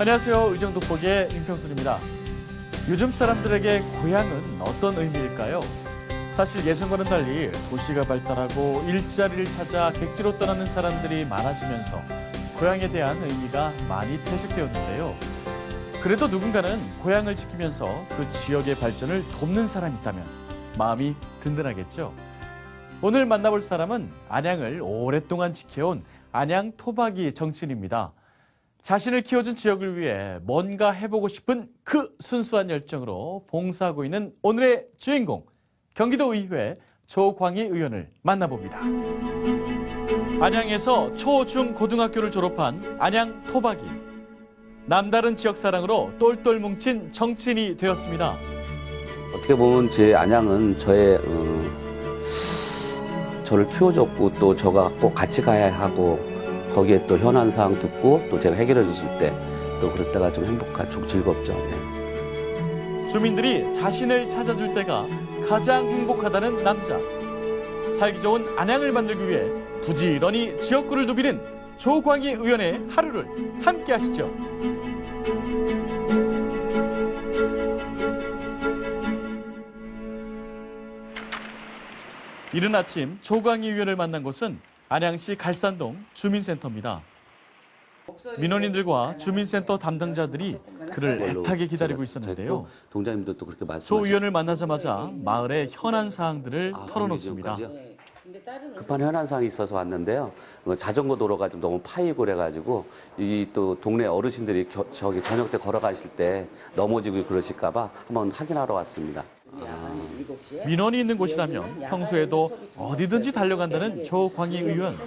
안녕하세요. 의정독복의 임평순입니다. 요즘 사람들에게 고향은 어떤 의미일까요? 사실 예전과는 달리 도시가 발달하고 일자리를 찾아 객지로 떠나는 사람들이 많아지면서 고향에 대한 의미가 많이 퇴색되었는데요. 그래도 누군가는 고향을 지키면서 그 지역의 발전을 돕는 사람이 있다면 마음이 든든하겠죠. 오늘 만나볼 사람은 안양을 오랫동안 지켜온 안양 토박이 정치인입니다. 자신을 키워준 지역을 위해 뭔가 해보고 싶은 그 순수한 열정으로 봉사하고 있는 오늘의 주인공, 경기도의회 조광희 의원을 만나봅니다. 안양에서 초, 중, 고등학교를 졸업한 안양 토박이. 남다른 지역 사랑으로 똘똘 뭉친 정치인이 되었습니다. 어떻게 보면 제 안양은 저를 키워줬고 또 저가 꼭 같이 가야 하고 거기에 또 현안 사항 듣고 또 제가 해결해 줬을 때 또 그럴 때가 좀 좀 즐겁죠. 네. 주민들이 자신을 찾아줄 때가 가장 행복하다는 남자. 살기 좋은 안양을 만들기 위해 부지런히 지역구를 누비는 조광희 의원의 하루를 함께 하시죠. 이른 아침 조광희 의원을 만난 곳은 안양시 갈산동 주민센터입니다. 민원인들과 주민센터 담당자들이 그를 애타게 기다리고 있었는데요. 동장님도 또 그렇게 조 의원을 만나자마자 마을의 현안 사항들을 털어놓습니다. 급한 현안 사항이 있어서 왔는데요. 자전거 도로가 좀 너무 파이고 그래가지고 이 또 동네 어르신들이 저기 저녁 때 걸어가실 때 넘어지고 그러실까봐 한번 확인하러 왔습니다. 민원이 있는 곳이라면 평소에도 어디든지 달려간다는 조광희 의원.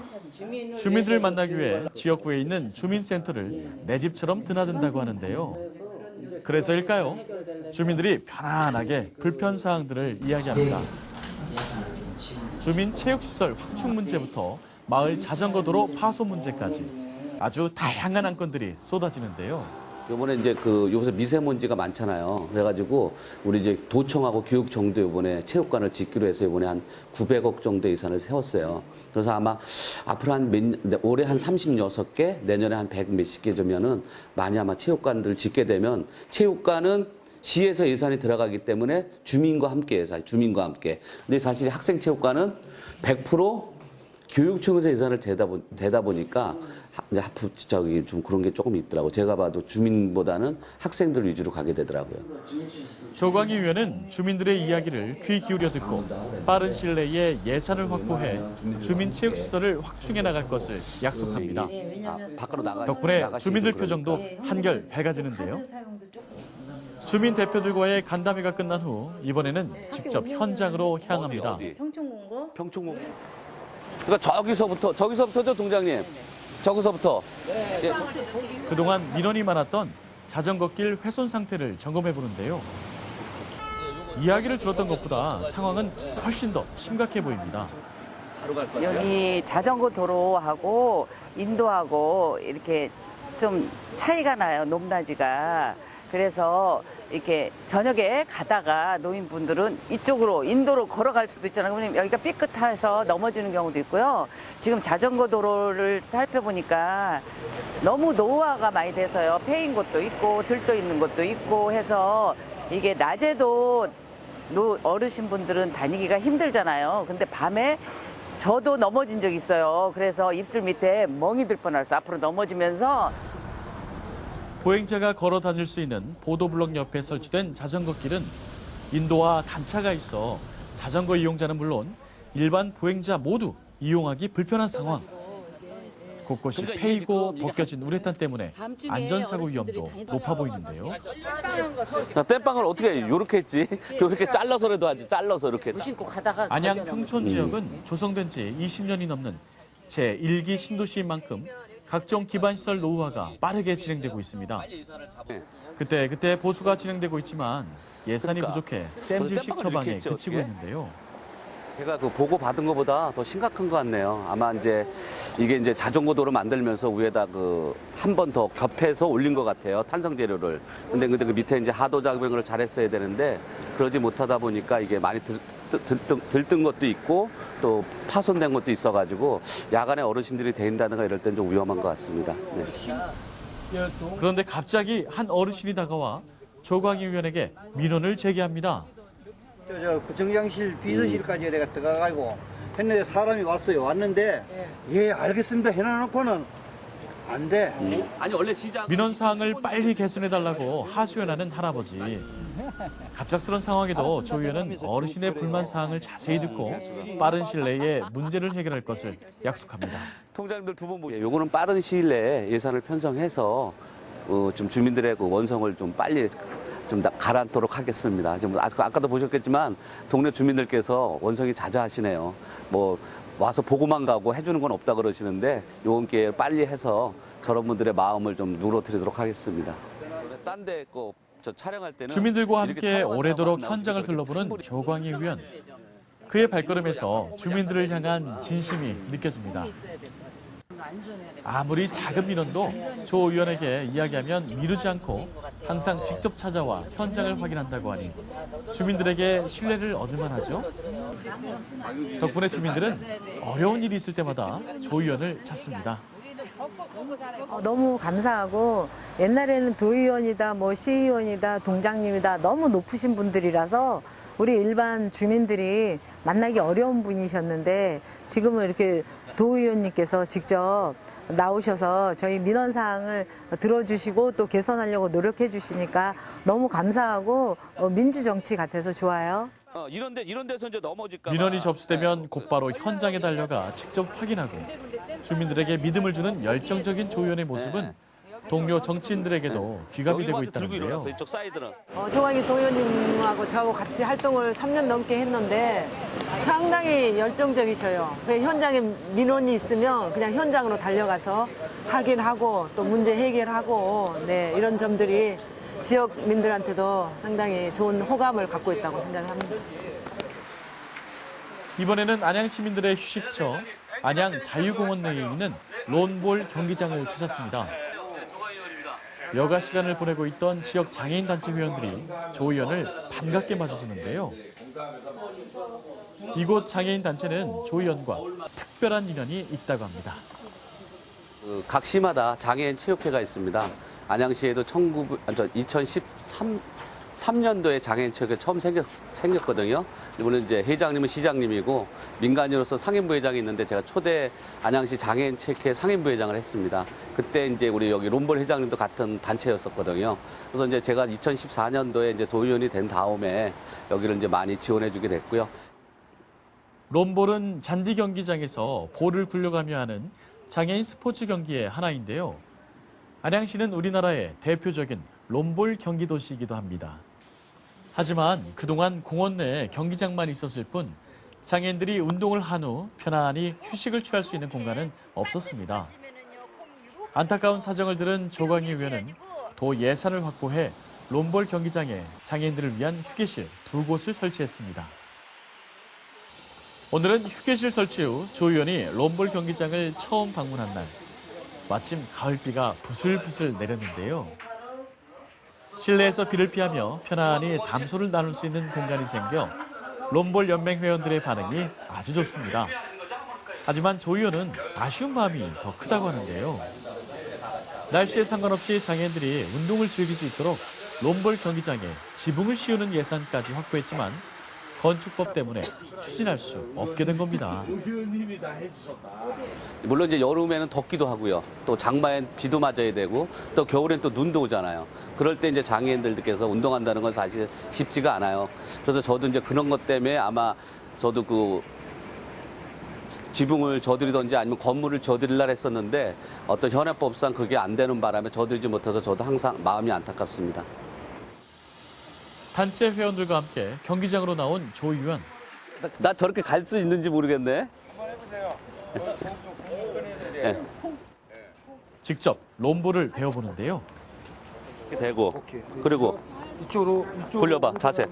주민들을 만나기 위해 지역구에 있는 주민센터를 내 집처럼 드나든다고 하는데요. 그래서일까요? 주민들이 편안하게 불편사항들을 이야기합니다. 주민 체육시설 확충 문제부터 마을 자전거 도로 파손 문제까지 아주 다양한 안건들이 쏟아지는데요. 요번에 이제 요새 미세먼지가 많잖아요. 그래가지고 우리 이제 도청하고 교육청도 요번에 체육관을 짓기로 해서 요번에 한 900억 정도 예산을 세웠어요. 그래서 아마 앞으로 올해 한 36개, 내년에 한 100 몇십 개 주면은 많이 아마 체육관들을 짓게 되면 체육관은 시에서 예산이 들어가기 때문에 주민과 함께 해서 주민과 함께. 근데 사실 학생 체육관은 100% 교육청에서 예산을 대다 보니까 이제 좀 그런 게 조금 있더라고요. 제가 봐도 주민보다는 학생들 위주로 가게 되더라고요. 조광희 의원은 주민들의 이야기를 귀 기울여 듣고 빠른 시일 내에 예산을 확보해 주민 체육시설을 확충해 나갈 것을 약속합니다. 덕분에 주민들 표정도 한결 밝아지는데요. 주민 대표들과의 간담회가 끝난 후 이번에는 직접 현장으로 향합니다. 평촌공고. 그러니까 저기서부터죠, 동장님. 저기서부터. 네. 그동안 민원이 많았던 자전거길 훼손 상태를 점검해 보는데요. 이야기를 들었던 것보다 상황은 훨씬 더 심각해 보입니다. 여기 자전거 도로하고 인도하고 이렇게 좀 차이가 나요, 높낮이가. 그래서 이렇게 저녁에 가다가 노인분들은 이쪽으로 인도로 걸어갈 수도 있잖아요. 그러면 여기가 삐끗해서 넘어지는 경우도 있고요. 지금 자전거 도로를 살펴보니까 너무 노후화가 많이 돼서요. 패인 곳도 있고 들떠 있는 곳도 있고 해서 이게 낮에도 어르신분들은 다니기가 힘들잖아요. 근데 밤에 저도 넘어진 적 있어요. 그래서 입술 밑에 멍이 들 뻔했어요. 앞으로 넘어지면서. 보행자가 걸어 다닐 수 있는 보도블럭 옆에 설치된 자전거길은 인도와 단차가 있어 자전거 이용자는 물론 일반 보행자 모두 이용하기 불편한 상황. 곳곳이 패이고 벗겨진 우레탄 때문에 안전사고 위험도 높아 보이는데요. 땜빵을 어떻게 이렇게 했지? 그렇게 잘라서라도 하지. 잘라서 이렇게. 안양 평촌 지역은 조성된 지 20년이 넘는 제1기 신도시인 만큼 각종 기반시설 노후화가 빠르게 진행되고 있습니다. 그때 보수가 진행되고 있지만 예산이 부족해 땜질식 처방에 그치고 있는데요. 제가 보고 받은 것보다 더 심각한 것 같네요. 아마 이게 이제 자전거 도로 만들면서 위에다 한 번 더 겹해서 올린 것 같아요. 탄성 재료를. 근데 그 밑에 이제 하도 작업을 잘했어야 되는데 그러지 못하다 보니까 이게 많이 들뜬 것도 있고 또 파손된 것도 있어가지고 야간에 어르신들이 다닌다든가 이럴 땐 좀 위험한 것 같습니다. 네. 그런데 갑자기 한 어르신이 다가와 조광희 의원에게 민원을 제기합니다. 저 구청장실 비서실까지 내가 들어가가지고 했는데 사람이 왔는데 예 알겠습니다 해놔놓고는 안 돼. 아니 원래 시장 민원 사항을 빨리 개선해달라고 하소연하는 할아버지. 갑작스런 상황에도 조 의원은 어르신의 불만 사항을 자세히 듣고 빠른 시일 내에 문제를 해결할 것을 약속합니다. 통장님들 두 분 보시죠. 요거는 빠른 시일 내에 예산을 편성해서 좀 주민들의 그 원성을 좀 빨리 좀 가라앉도록 하겠습니다. 지금 아까도 보셨겠지만 동네 주민들께서 원성이 자자하시네요. 뭐 와서 보고만 가고 해주는 건 없다 그러시는데 요번 기회에 빨리 해서 저런 분들의 마음을 좀 누그러뜨리도록 하겠습니다. 딴 데 저 촬영할 때는 주민들과 이렇게 함께 촬영하다가 오래도록 나오시면 현장을 저렇게 둘러보는 충분히 조광희 의원. 그의 발걸음에서 주민들을 향한 진심이 느껴집니다. 아무리 작은 민원도 조 의원에게 이야기하면 미루지 않고 항상 직접 찾아와 현장을 확인한다고 하니 주민들에게 신뢰를 얻을만 하죠. 덕분에 주민들은 어려운 일이 있을 때마다 조 의원을 찾습니다. 너무 감사하고 옛날에는 도의원이다, 뭐 시의원이다, 동장님이다 너무 높으신 분들이라서 우리 일반 주민들이 만나기 어려운 분이셨는데 지금은 이렇게 도의원님께서 직접 나오셔서 저희 민원 사항을 들어주시고 또 개선하려고 노력해 주시니까 너무 감사하고 민주정치 같아서 좋아요. 이런 데서 이제 넘어질까 봐. 민원이 접수되면 곧바로 현장에 달려가 직접 확인하고 주민들에게 믿음을 주는 열정적인 조 의원의 모습은 동료 정치인들에게도 귀감이 되고 들고 있다는데요. 일어났어 이쪽 사이드는. 조광희 도의원님하고 저하고 같이 활동을 3년 넘게 했는데 상당히 열정적이셔요. 현장에 민원이 있으면 그냥 현장으로 달려가서 확인하고 또 문제 해결하고 이런 점들이 지역민들한테도 상당히 좋은 호감을 갖고 있다고 생각합니다. 이번에는 안양 시민들의 휴식처 안양 자유공원 내에 있는 론볼 경기장을 찾았습니다. 여가 시간을 보내고 있던 지역 장애인 단체 회원들이 조 의원을 반갑게 맞아주는데요. 이곳 장애인 단체는 조 의원과 특별한 인연이 있다고 합니다. 각 시마다 장애인 체육회가 있습니다. 안양시에도 2013년도에 장애인 체육회 처음 생겼거든요. 이번에 이제 회장님은 시장님이고 민간인으로서 상임부 회장이 있는데 제가 초대 안양시 장애인 체육회 상임부 회장을 했습니다. 그때 이제 우리 여기 론볼 회장님도 같은 단체였었거든요. 그래서 이제 제가 2014년도에 이제 도의원이 된 다음에 여기를 이제 많이 지원해주게 됐고요. 론볼은 잔디 경기장에서 볼을 굴려가며 하는 장애인 스포츠 경기의 하나인데요. 안양시는 우리나라의 대표적인 론볼 경기 도시이기도 합니다. 하지만 그동안 공원 내에 경기장만 있었을 뿐 장애인들이 운동을 한 후 편안히 휴식을 취할 수 있는 공간은 없었습니다. 안타까운 사정을 들은 조광희 의원은 도 예산을 확보해 론볼 경기장에 장애인들을 위한 휴게실 2곳을 설치했습니다. 오늘은 휴게실 설치 후 조 의원이 론볼 경기장을 처음 방문한 날. 마침 가을비가 부슬부슬 내렸는데요. 실내에서 비를 피하며 편안히 담소를 나눌 수 있는 공간이 생겨 론볼 연맹 회원들의 반응이 아주 좋습니다. 하지만 조 의원은 아쉬운 마음이 더 크다고 하는데요. 날씨에 상관없이 장애인들이 운동을 즐길 수 있도록 론볼 경기장에 지붕을 씌우는 예산까지 확보했지만 건축법 때문에 추진할 수 없게 된 겁니다. 물론 이제 여름에는 덥기도 하고요. 또 장마엔 비도 맞아야 되고 또 겨울엔 또 눈도 오잖아요. 그럴 때 이제 장애인들께서 운동한다는 건 사실 쉽지가 않아요. 그래서 저도 이제 그런 것 때문에 아마 저도 그 지붕을 져드리던지 아니면 건물을 져드릴라 했었는데 어떤 현행법상 그게 안 되는 바람에 져드리지 못해서 저도 항상 마음이 안타깝습니다. 단체 회원들과 함께 경기장으로 나온 조 의원. 나 저렇게 갈 수 있는지 모르겠네. 네. 직접 론볼을 배워보는데요. 이렇게 대고 그리고 이쪽으로 굴려봐 자세.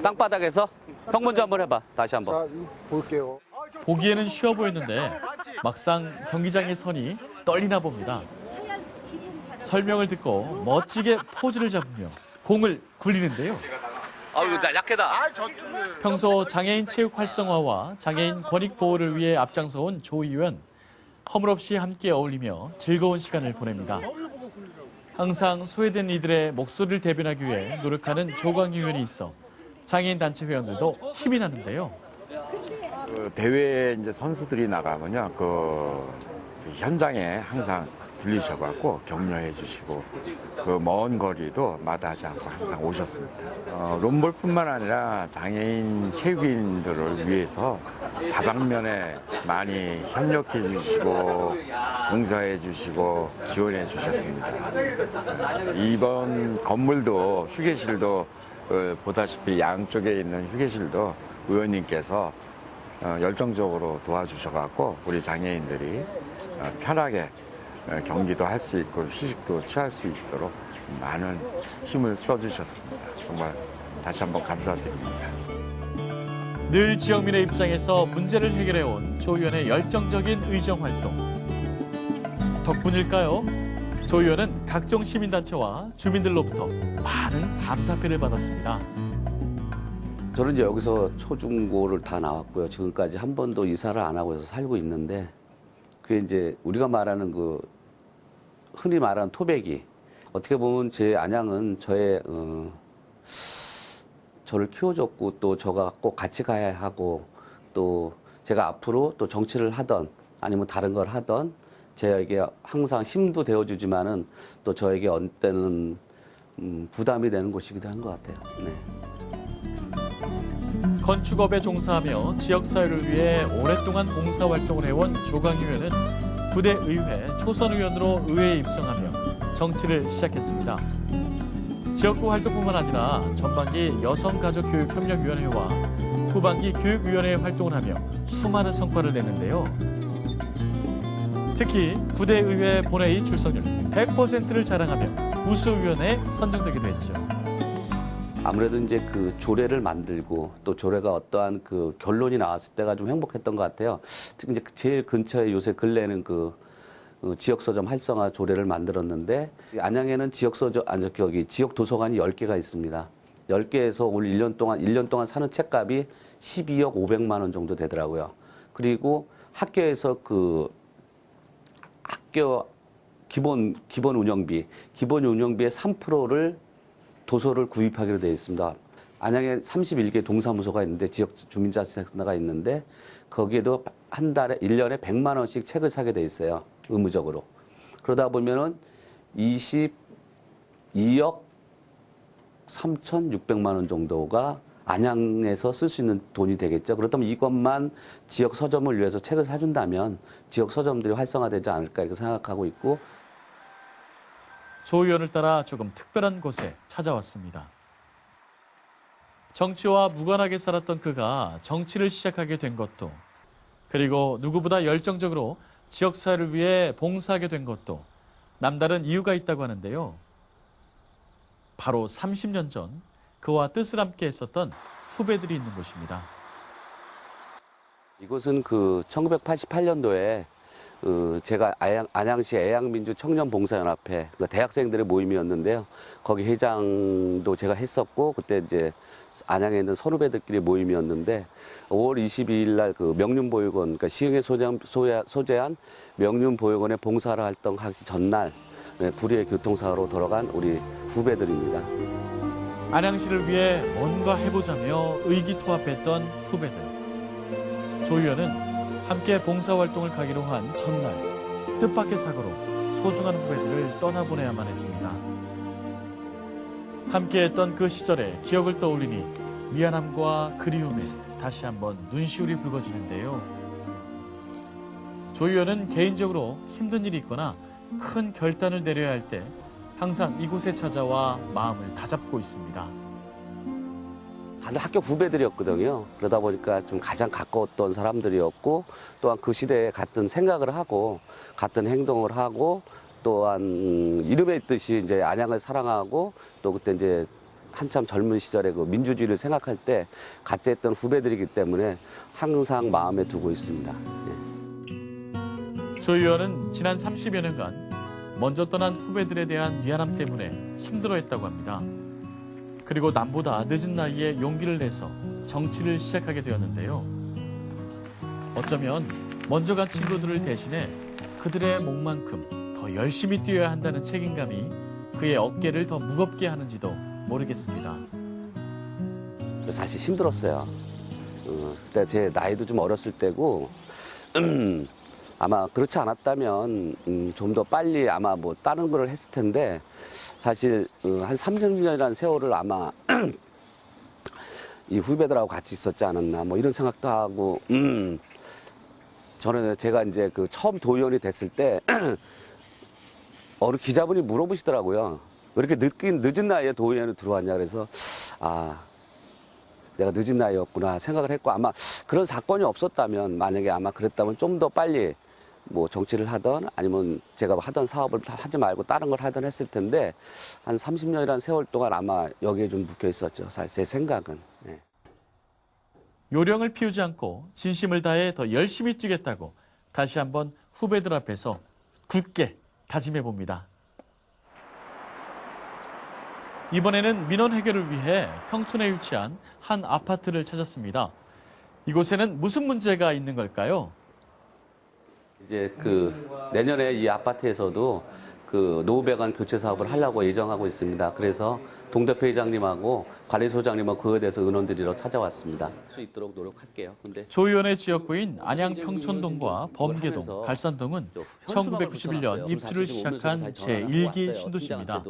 땅바닥에서 형 먼저 한번 해봐. 다시 한번. 자, 이거 볼게요. 보기에는 쉬워 보였는데 막상 경기장의 선이 떨리나 봅니다. 설명을 듣고 멋지게 포즈를 잡으며 공을 굴리는데요. 아유 나 약해다. 평소 장애인 체육 활성화와 장애인 권익 보호를 위해 앞장서온 조 의원. 허물없이 함께 어울리며 즐거운 시간을 보냅니다. 항상 소외된 이들의 목소리를 대변하기 위해 노력하는 조광희 의원이 있어 장애인 단체 회원들도 힘이 나는데요. 그 대회에 이제 선수들이 나가면요, 그 현장에 항상 들리셔갖고 격려해 주시고 그 먼 거리도 마다하지 않고 항상 오셨습니다. 롬볼뿐만 아니라 장애인 체육인들을 위해서 다방면에 많이 협력해 주시고 봉사해 주시고 지원해 주셨습니다. 이번 건물도 휴게실도 보다시피 양쪽에 있는 휴게실도 의원님께서 열정적으로 도와주셔갖고 우리 장애인들이 편하게 경기도 할 수 있고 휴식도 취할 수 있도록 많은 힘을 써주셨습니다. 정말 다시 한번 감사드립니다. 늘 지역민의 입장에서 문제를 해결해온 조 의원의 열정적인 의정활동. 덕분일까요? 조 의원은 각종 시민단체와 주민들로부터 많은 감사패를 받았습니다. 저는 이제 여기서 초중고를 다 나왔고요. 지금까지 한 번도 이사를 안 하고 해서 살고 있는데, 그게 이제 우리가 말하는 그 흔히 말하는 토백이, 어떻게 보면 제 안양은 저를 키워줬고 또 저가 꼭 같이 가야 하고, 또 제가 앞으로 또 정치를 하던 아니면 다른 걸 하던 저에게 항상 힘도 되어주지만은 또 저에게 어느 때는 부담이 되는 곳이기도 한 것 같아요. 네. 건축업에 종사하며 지역사회를 위해 오랫동안 봉사활동을 해온 조광희 의원은 부대 의회 초선 의원으로 의회에 입성하며 정치를 시작했습니다. 지역구 활동뿐만 아니라 전반기 여성가족교육협력위원회와 후반기 교육위원회 활동을 하며 수많은 성과를 내는데요. 특히 부대 의회 본회의 출석률 100%를 자랑하며 우수위원회에 선정되기도 했죠. 아무래도 이제 그 조례를 만들고 또 조례가 어떠한 그 결론이 나왔을 때가 좀 행복했던 것 같아요. 특히 이제 제일 근처에 요새 근래는 그 지역서점 활성화 조례를 만들었는데, 안양에는 지역 도서관이 10개가 있습니다. 10개에서 올 1년 동안 사는 책값이 12억 500만 원 정도 되더라고요. 그리고 학교에서 그 학교 기본 운영비의 3%를 도서를 구입하기로 되어 있습니다. 안양에 31개 동사무소가 있는데, 지역 주민자치센터가 있는데, 거기에도 한 달에 1년에 100만 원씩 책을 사게 돼 있어요. 의무적으로. 그러다 보면은 22억 3,600만 원 정도가 안양에서 쓸 수 있는 돈이 되겠죠. 그렇다면 이것만 지역 서점을 위해서 책을 사준다면 지역 서점들이 활성화되지 않을까 이렇게 생각하고 있고, 조 의원을 따라 조금 특별한 곳에 찾아왔습니다. 정치와 무관하게 살았던 그가 정치를 시작하게 된 것도, 그리고 누구보다 열정적으로 지역사회를 위해 봉사하게 된 것도 남다른 이유가 있다고 하는데요. 바로 30년 전 그와 뜻을 함께 했었던 후배들이 있는 곳입니다. 이곳은 그 1988년도에 제가 안양시 애양민주 청년봉사연합회 대학생들의 모임이었는데요. 거기 회장도 제가 했었고, 그때 이제 안양에 있는 선후배들끼리 모임이었는데, 5월 22일 날 그 명륜보육원, 그러니까 시흥에 소재한 명륜보육원의 봉사를 활동하기 전날 불의의 교통사고로 돌아간 우리 후배들입니다. 안양시를 위해 뭔가 해보자며 의기투합했던 후배들. 조 의원은 함께 봉사활동을 가기로 한 첫날 뜻밖의 사고로 소중한 후배들을 떠나보내야만 했습니다. 함께했던 그 시절의 기억을 떠올리니 미안함과 그리움에 다시 한번 눈시울이 붉어지는데요. 조 의원은 개인적으로 힘든 일이 있거나 큰 결단을 내려야 할 때 항상 이곳에 찾아와 마음을 다잡고 있습니다. 다들 학교 후배들이었거든요. 그러다 보니까 좀 가장 가까웠던 사람들이었고, 또한 그 시대에 같은 생각을 하고 같은 행동을 하고, 또한 이름에 있듯이 이제 안양을 사랑하고, 또 그때 이제 한참 젊은 시절에 그 민주주의를 생각할 때 같이 했던 후배들이기 때문에 항상 마음에 두고 있습니다. 예. 조 의원은 지난 30여 년간 먼저 떠난 후배들에 대한 미안함 때문에 힘들어했다고 합니다. 그리고 남보다 늦은 나이에 용기를 내서 정치를 시작하게 되었는데요. 어쩌면 먼저 간 친구들을 대신해 그들의 목만큼 더 열심히 뛰어야 한다는 책임감이 그의 어깨를 더 무겁게 하는지도 모르겠습니다. 사실 힘들었어요. 그때 제 나이도 좀 어렸을 때고 아마 그렇지 않았다면 좀 더 빨리 아마 뭐 다른 걸 했을 텐데 사실 한 30년이라는 세월을 아마 이 후배들하고 같이 있었지 않았나 뭐 이런 생각도 하고 저는 제가 이제 그 처음 도의원이 됐을 때 어느 기자분이 물어보시더라고요. 왜 이렇게 늦은 나이에 도의원에 들어왔냐 그래서 내가 늦은 나이였구나 생각을 했고 아마 그런 사건이 없었다면 만약에 아마 그랬다면 좀 더 빨리 뭐 정치를 하던 아니면 제가 하던 사업을 하지 말고 다른 걸 하던 했을 텐데 한 30년이라는 세월 동안 아마 여기에 좀 묶여 있었죠. 사실 제 생각은. 네. 요령을 피우지 않고 진심을 다해 더 열심히 뛰겠다고 다시 한번 후배들 앞에서 굳게 다짐해 봅니다. 이번에는 민원 해결을 위해 평촌에 위치한 한 아파트를 찾았습니다. 이곳에는 무슨 문제가 있는 걸까요? 이제 내년에 이 아파트에서도 노후배관 교체 사업을 하려고 예정하고 있습니다. 그래서 동대표 회장님하고 관리소장님하고 그에 대해서 의논드리러 찾아왔습니다. 할 수 있도록 노력할게요. 근데 조 의원의 지역구인 안양 평촌동과 범계동, 갈산동은 1991년 입주를 시작한 제1기 신도시입니다.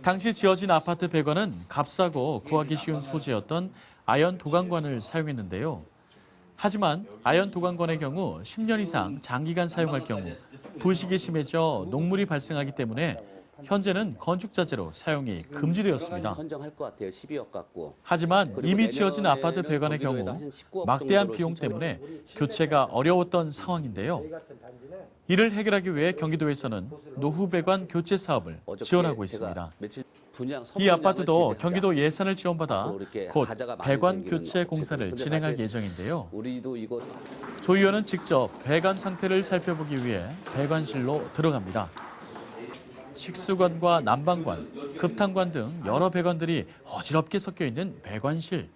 당시 지어진 아파트 배관은 값싸고 구하기 쉬운 소재였던 아연 도강관을 사용했는데요. 하지만 아연 도강관의 경우 10년 이상 장기간 사용할 경우 부식이 심해져 녹물이 발생하기 때문에 현재는 건축자재로 사용이 금지되었습니다. 하지만 이미 지어진 아파트 배관의 경우 막대한 비용 때문에 교체가 어려웠던 상황인데요. 이를 해결하기 위해 경기도에서는 노후 배관 교체 사업을 지원하고 있습니다. 이 아파트도 경기도 예산을 지원받아 곧 배관 교체 공사를 진행할 예정인데요. 조 의원은 직접 배관 상태를 살펴보기 위해 배관실로 들어갑니다. 식수관과 난방관, 급탕관 등 여러 배관들이 어지럽게 섞여 있는 배관실.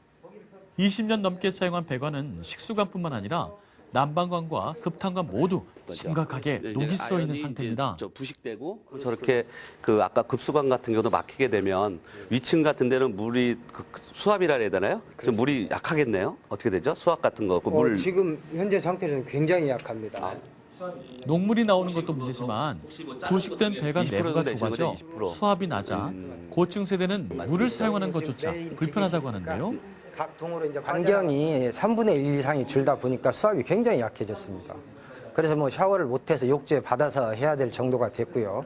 20년 넘게 사용한 배관은 식수관뿐만 아니라 난방관과 급탕관 모두 심각하게 녹이 슬어 있는 상태입니다. 부식되고 저렇게 아까 급수관 같은 경우도 막히게 되면 위층 같은 데는 물이 수압이라 해야 되나요? 좀 물이 약하겠네요. 어떻게 되죠? 수압 같은 거. 물 지금 현재 상태는 굉장히 약합니다. 녹물이 나오는 것도 문제지만 부식된 배관 내부가 좁아져 수압이 낮아 고층 세대는 물을 사용하는 것조차 불편하다고 하는데요. 각 동으로 이제 반경이 3분의 1 이상이 줄다 보니까 수압이 굉장히 약해졌습니다. 그래서 뭐 샤워를 못해서 욕조에 받아서 해야 될 정도가 됐고요.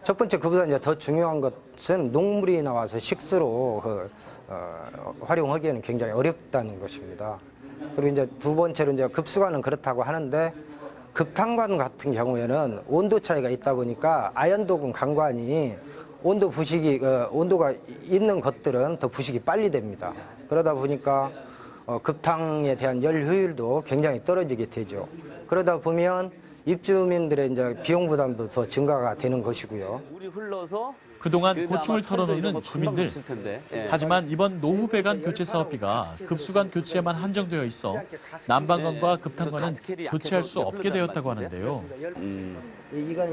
첫 번째 그보다 이제 더 중요한 것은 녹물이 나와서 식수로 활용하기에는 굉장히 어렵다는 것입니다. 그리고 이제 두 번째로 이제 급수관은 그렇다고 하는데 급탕관 같은 경우에는 온도 차이가 있다 보니까 아연도금 강관이 온도 부식이 온도가 있는 것들은 더 부식이 빨리 됩니다. 그러다 보니까 급탕에 대한 열 효율도 굉장히 떨어지게 되죠. 그러다 보면 입주민들의 이제 비용 부담도 더 증가가 되는 것이고요. 물이 흘러서 그동안 고충을 털어놓는 주민들. 하지만 이번 노후 배관 교체 사업비가 급수관 교체에만 한정되어 있어 난방관과 급탕관은 교체할 수 없게 되었다고 하는데요.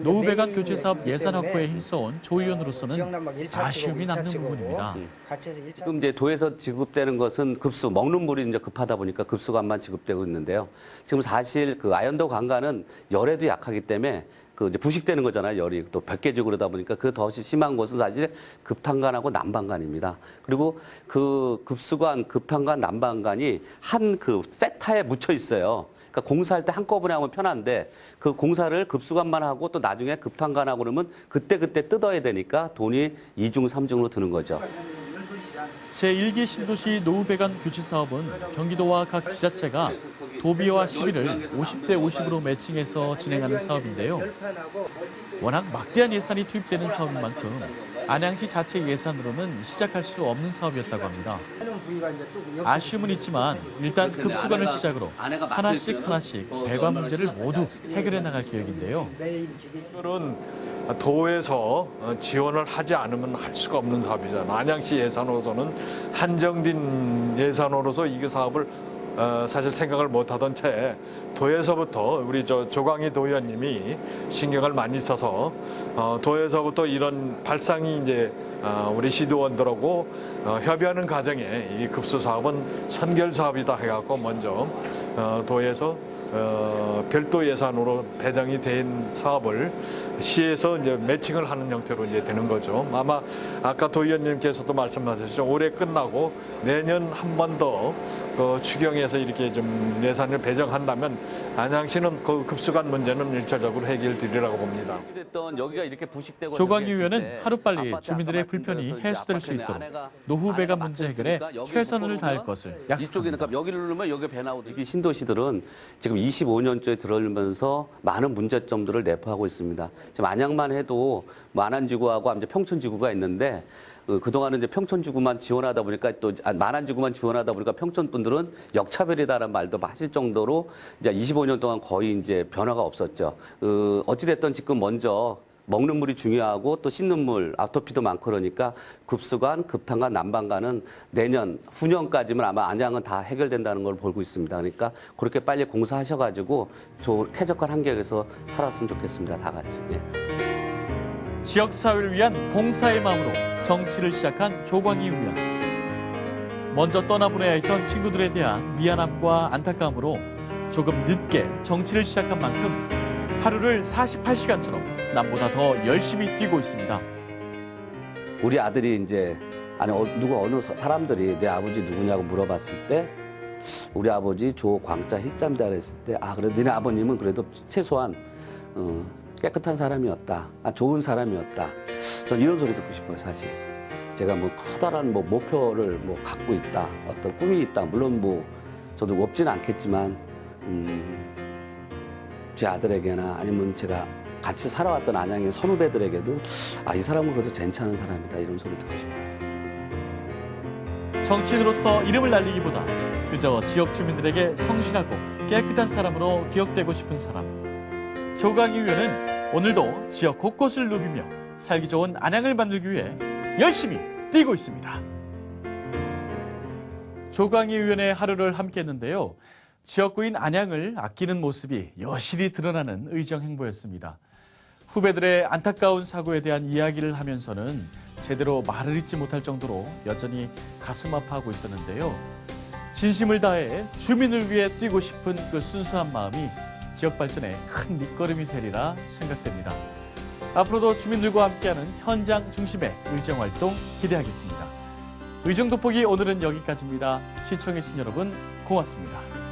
노후 배관 교체 사업 예산 확보에 힘써온 조 의원으로서는 아쉬움이 남는 부분입니다. 지금 이제 도에서 지급되는 것은 먹는 물이 이제 급하다 보니까 급수관만 지급되고 있는데요. 지금 사실 아연도 관관은 열에도 약하기 때문에 이제 부식되는 거잖아요. 열이 또 벽계지고 그러다 보니까 그 더 심한 곳은 사실 급탕관하고 난방관입니다. 그리고 급수관, 급탕관, 난방관이 한 세타에 묻혀 있어요. 그러니까 공사할 때 한꺼번에 하면 편한데 그 공사를 급수관만 하고 또 나중에 급탕관하고 그러면 그때 뜯어야 되니까 돈이 2중, 3중으로 드는 거죠. 제1기 신도시 노후 배관 교체 사업은 경기도와 각 지자체가 도비와 시비를 50대 50으로 매칭해서 진행하는 사업인데요. 워낙 막대한 예산이 투입되는 사업인 만큼 안양시 자체 예산으로는 시작할 수 없는 사업이었다고 합니다. 아쉬움은 있지만 일단 급수관을 시작으로 하나씩 배관 문제를 모두 해결해 나갈 계획인데요. 이들은 도에서 지원을 하지 않으면 할 수가 없는 사업이잖아요. 안양시 예산으로서는 한정된 예산으로서 이 사업을 사실 생각을 못하던 채 도에서부터 우리 조광희 도의원님이 신경을 많이 써서 도에서부터 이런 발상이 이제 우리 시도원들하고 협의하는 과정에 이 급수 사업은 선결 사업이다 해갖고 먼저 도에서 별도 예산으로 배정이 된 사업을 시에서 이제 매칭을 하는 형태로 이제 되는 거죠. 아마 아까 도의원님께서도 말씀하셨죠. 올해 끝나고 내년 한 번 더 추경에서 이렇게 좀 예산을 배정한다면 안양시는 그 급수관 문제는 일차적으로 해결되리라고 봅니다. 여기가 이렇게 부식되고 조광희 의원은 하루빨리 주민들의 불편이 해소될 수 있도록 노후 배관 문제 해결에 최선을 다할 것을 약속합니다. 이쪽에는 여기를 누르면 여기 배 나오고 이 신도시들은 지금 25년째 들어오면서 많은 문제점들을 내포하고 있습니다. 지금 안양만 해도 만안지구하고 이제 평촌지구가 있는데 그동안은 이제 평촌지구만 지원하다 보니까 또 만안지구만 지원하다 보니까 평촌 분들은 역차별이다라는 말도 하실 정도로 이제 25년 동안 거의 이제 변화가 없었죠. 어찌됐든 지금 먼저 먹는 물이 중요하고 또 씻는 물, 아토피도 많고 그러니까 급수관, 급탕관, 난방관은 내년, 후년까지만 아마 안양은 다 해결된다는 걸 보고 있습니다. 그러니까 그렇게 빨리 공사하셔가지고 좋은 쾌적한 환경에서 살았으면 좋겠습니다. 다 같이. 예. 지역사회를 위한 봉사의 마음으로 정치를 시작한 조광희 의원. 먼저 떠나보내야 했던 친구들에 대한 미안함과 안타까움으로 조금 늦게 정치를 시작한 만큼 하루를 48시간처럼 남보다 더 열심히 뛰고 있습니다. 우리 아들이 이제 어느 사람들이 내 아버지 누구냐고 물어봤을 때 우리 아버지 조광자 희짬이다 그랬을 때 그래 너네 아버님은 그래도 최소한 깨끗한 사람이었다. 좋은 사람이었다. 전 이런 소리 듣고 싶어요, 사실. 제가 커다란 목표를 갖고 있다. 어떤 꿈이 있다. 물론 저도 없지는 않겠지만, 제 아들에게나 아니면 제가 같이 살아왔던 안양의 선후배들에게도 이 사람은 그래도 괜찮은 사람이다. 이런 소리 듣고 싶어요. 정치인으로서 이름을 날리기보다 그저 지역 주민들에게 성실하고 깨끗한 사람으로 기억되고 싶은 사람. 조광희 의원은 오늘도 지역 곳곳을 누비며 살기 좋은 안양을 만들기 위해 열심히 뛰고 있습니다. 조광희 의원의 하루를 함께했는데요. 지역구인 안양을 아끼는 모습이 여실히 드러나는 의정 행보였습니다. 후배들의 안타까운 사고에 대한 이야기를 하면서는 제대로 말을 잇지 못할 정도로 여전히 가슴 아파하고 있었는데요. 진심을 다해 주민을 위해 뛰고 싶은 그 순수한 마음이 지역 발전에 큰 밑거름이 되리라 생각됩니다. 앞으로도 주민들과 함께하는 현장 중심의 의정 활동 기대하겠습니다. 의정 돋보기 오늘은 여기까지입니다. 시청해주신 여러분 고맙습니다.